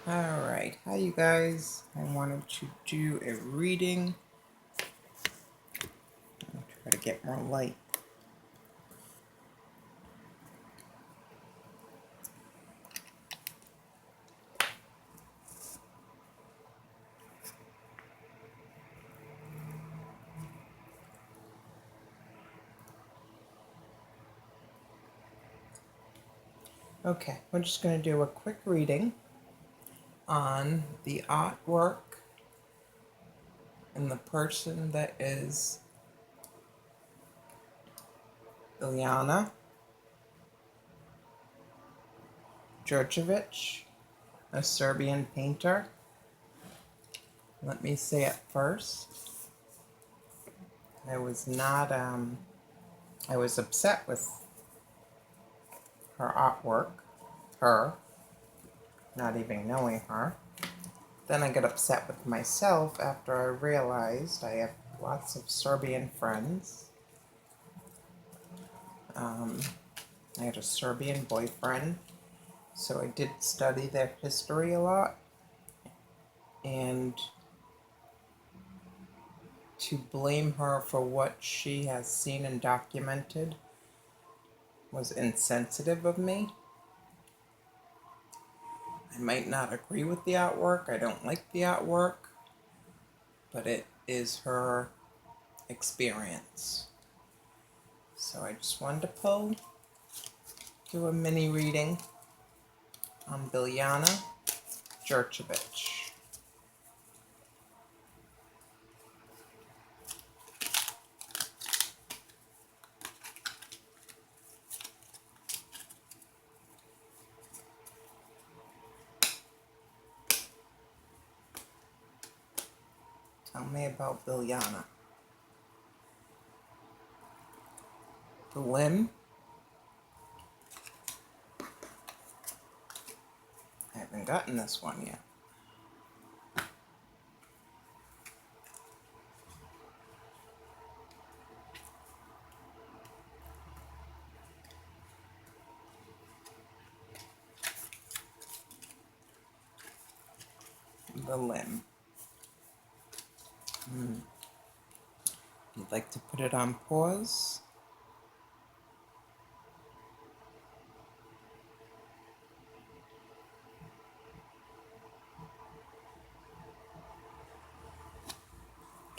Alright, hi you guys. I wanted to do a reading. I'll try to get more light. Okay, we're just going to do a quick reading on the artwork and the person that is Biljana Djurjevic, a Serbian painter. Let me say it first. I was not, I was upset with her artwork, not even knowing her. Then I got upset with myself after I realized I have lots of Serbian friends. I had a Serbian boyfriend, so I did study their history a lot. And to blame her for what she has seen and documented was insensitive of me. I might not agree with the artwork, I don't like the artwork, but it is her experience. So I just wanted to do a mini reading on Biljana Djurjevic. Tell me about Biljana. The limb. I haven't gotten this one yet. The limb. You'd like to put it on pause?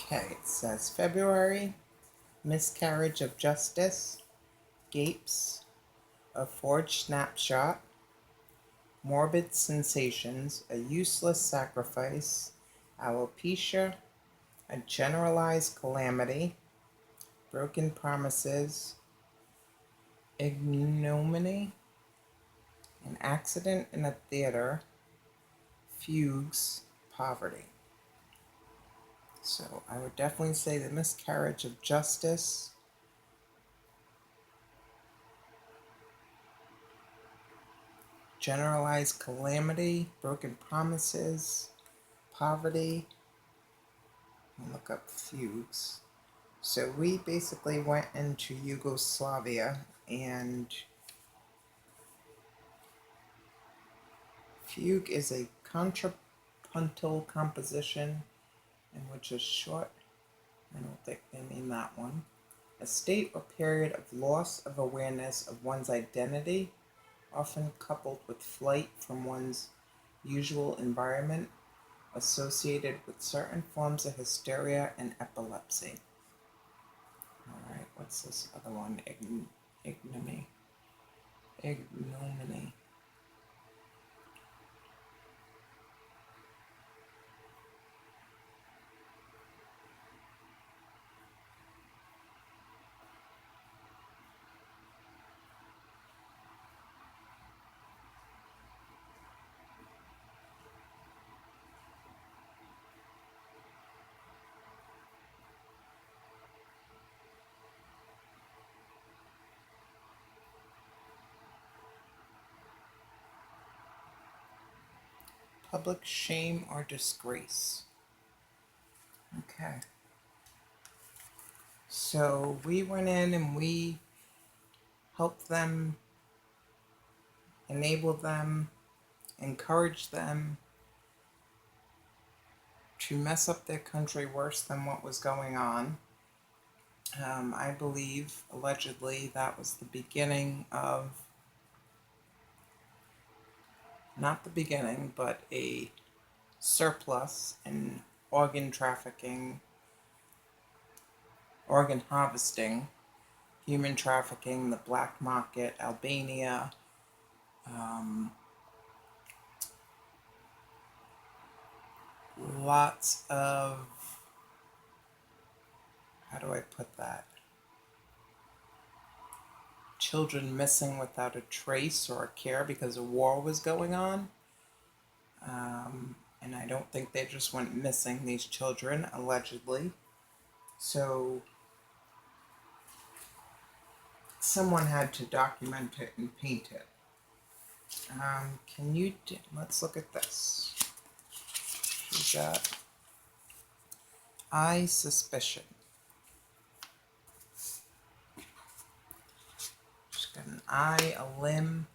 Okay, it says February, miscarriage of justice, gapes, a forged snapshot, morbid sensations, a useless sacrifice, alopecia, a generalized calamity, broken promises, ignominy, an accident in a theater, fugues, poverty. So I would definitely say the miscarriage of justice, generalized calamity, broken promises, poverty. I'll look up fugues. So we basically went into Yugoslavia, and fugue is a contrapuntal composition in which a short, I don't think they mean that one, a state or period of loss of awareness of one's identity, often coupled with flight from one's usual environment, associated with certain forms of hysteria and epilepsy. Alright, what's this other one? Ignominy. Public shame or disgrace. Okay. So we went in and we helped them, enabled them, encouraged them to mess up their country worse than what was going on. I believe, allegedly, that was the beginning of, not the beginning, but a surplus in organ trafficking, organ harvesting, human trafficking, the black market, Albania, lots of, how do I put that? Children missing without a trace or a care because a war was going on. And I don't think they just went missing, these children, allegedly. So someone had to document it and paint it. Let's look at this. She's got I suspicion. She's got an eye, a limb.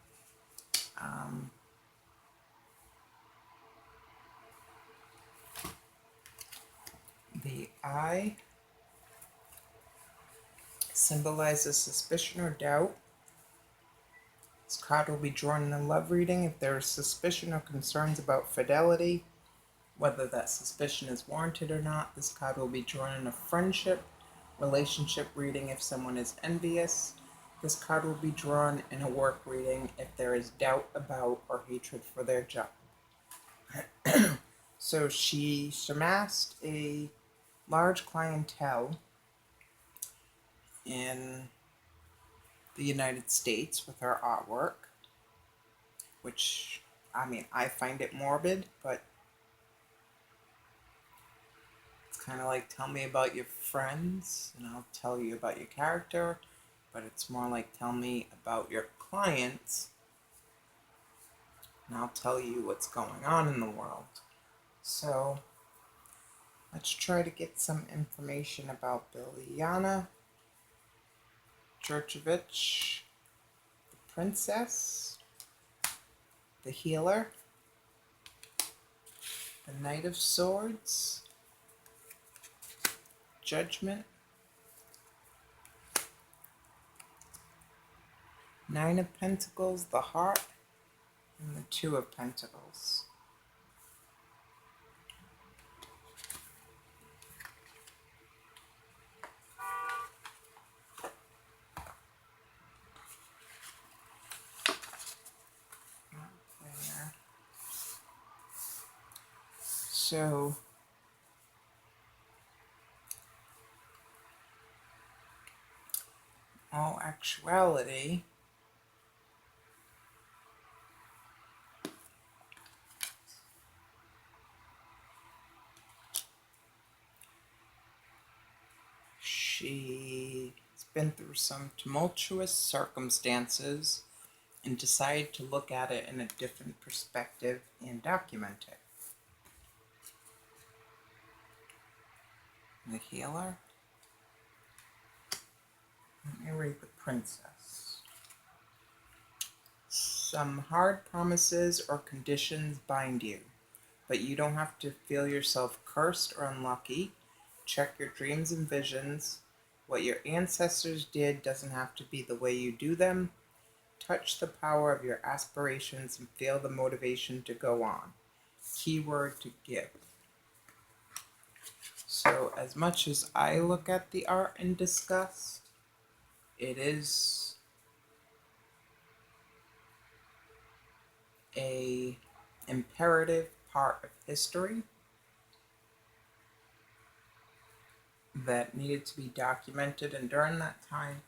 The eye symbolizes suspicion or doubt. This card will be drawn in a love reading if there is suspicion or concerns about fidelity, whether that suspicion is warranted or not. This card will be drawn in a friendship, relationship reading if someone is envious. This card will be drawn in a work reading if there is doubt about or hatred for their job. So she amassed a large clientele in the United States with her artwork, which, I find it morbid, but it's kind of like, tell me about your friends and I'll tell you about your character, but it's more like, tell me about your clients and I'll tell you what's going on in the world. So let's try to get some information about Biljana Djurjevic, the princess, the healer, the Knight of Swords, Judgment, Nine of Pentacles, the Heart, and the Two of Pentacles. So all actuality, she's been through some tumultuous circumstances and decided to look at it in a different perspective and document it. The healer. Let me read the princess. Some hard promises or conditions bind you, but you don't have to feel yourself cursed or unlucky. Check your dreams and visions. What your ancestors did doesn't have to be the way you do them. Touch the power of your aspirations and feel the motivation to go on. Keyword to give. So as much as I look at the art in disgust, it is a imperative part of history that needed to be documented, and during that time,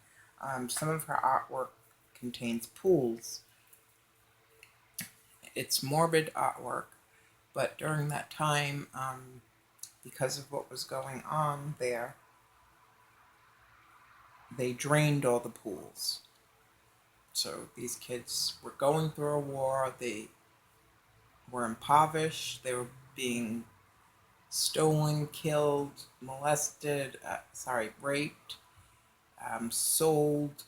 some of her artwork contains pools. It's morbid artwork, but during that time, because of what was going on there, they drained all the pools. So these kids were going through a war, they were impoverished, they were being stolen, killed, molested, raped, sold,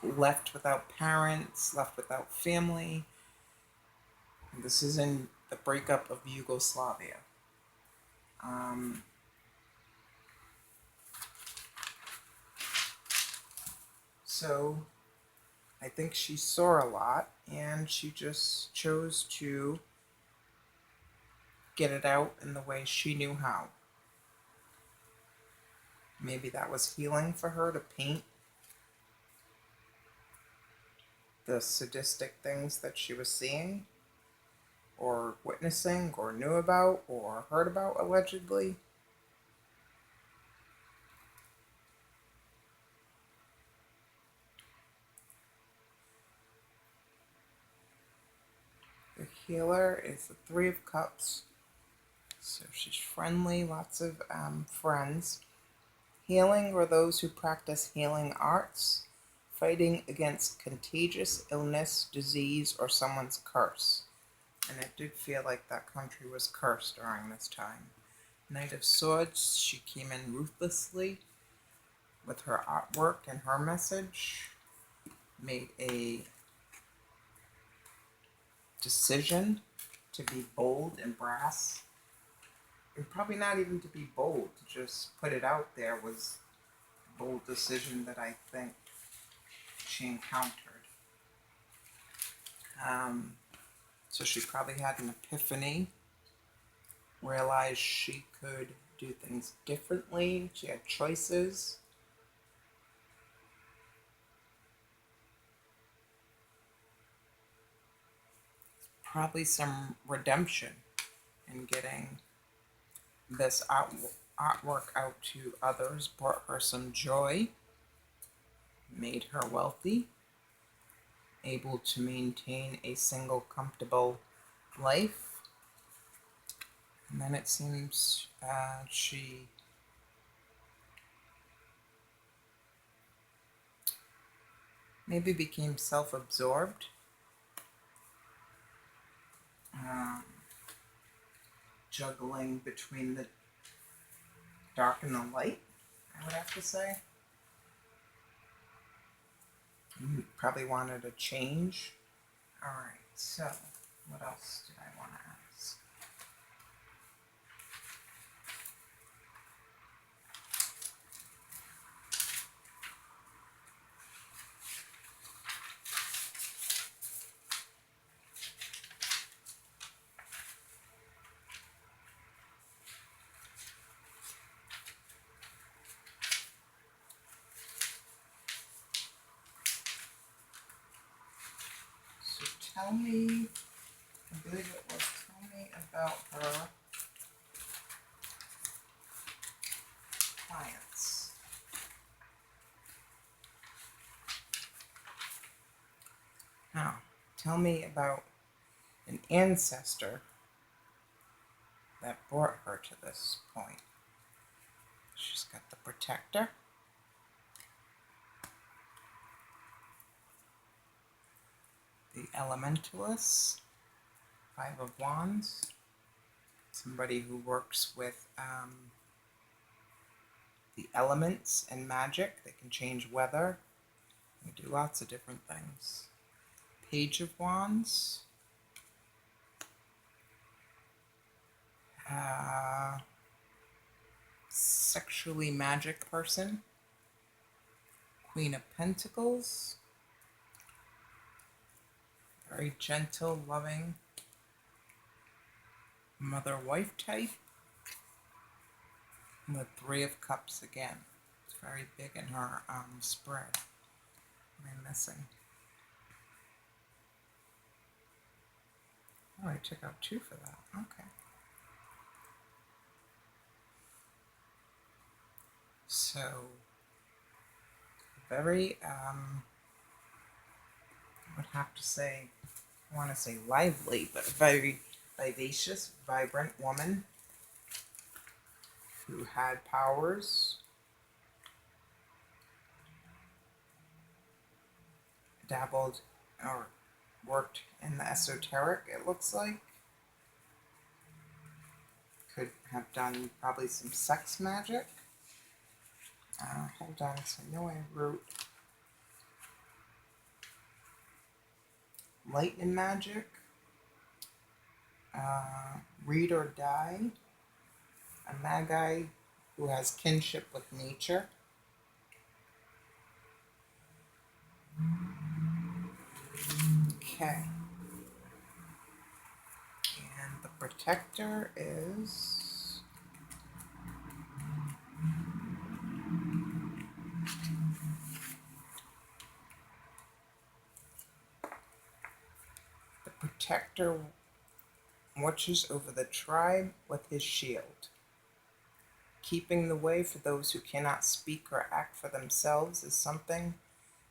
left without parents, left without family. This is in the breakup of Yugoslavia. So I think she saw a lot, and she just chose to get it out in the way she knew how. Maybe that was healing for her, to paint the sadistic things that she was seeing, or witnessing, or knew about, or heard about, allegedly. The healer is the Three of Cups. So she's friendly, lots of friends. Healing or those who practice healing arts, fighting against contagious illness, disease, or someone's curse. And it did feel like that country was cursed during this time. Knight of Swords, she came in ruthlessly with her artwork and her message, made a decision to be bold and brass, and probably not even to be bold, to just put it out there was a bold decision that I think she encountered. So she probably had an epiphany, realized she could do things differently, she had choices. Probably some redemption in getting this artwork out to others, brought her some joy, made her wealthy, able to maintain a single comfortable life. And then it seems she maybe became self-absorbed, juggling between the dark and the light, I would have to say. Probably wanted a change. Alright, so what else did I want to ask? So tell me, I believe it was, tell me about her clients. Now, tell me about an ancestor that brought her to this point. She's got the Protector, the Elementalist, Five of Wands, somebody who works with the elements and magic. They can change weather. They do lots of different things. Page of Wands, sexually magic person, Queen of Pentacles, very gentle, loving, mother-wife type, and the Three of Cups again. It's very big in her spread. What am I missing? Oh, I took out two for that. Okay. So, very, I would have to say, I want to say lively, but very vivacious, vibrant woman who had powers, dabbled or worked in the esoteric, it looks like. Could have done probably some sex magic. Hold on, so I know I wrote lightning magic, Read or die, a magi who has kinship with nature. Okay. And the protector is the protector watches over the tribe with his shield. Keeping the way for those who cannot speak or act for themselves is something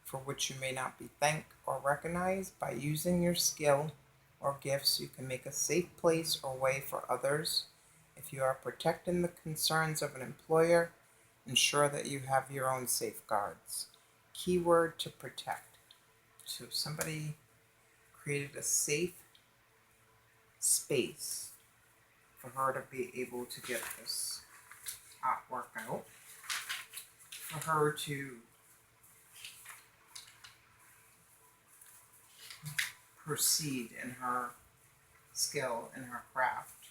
for which you may not be thanked or recognized. By using your skill or gifts, you can make a safe place or way for others. If you are protecting the concerns of an employer, ensure that you have your own safeguards. Keyword to protect. So somebody created a safe space for her to be able to get this artwork out, for her to proceed in her skill, in her craft.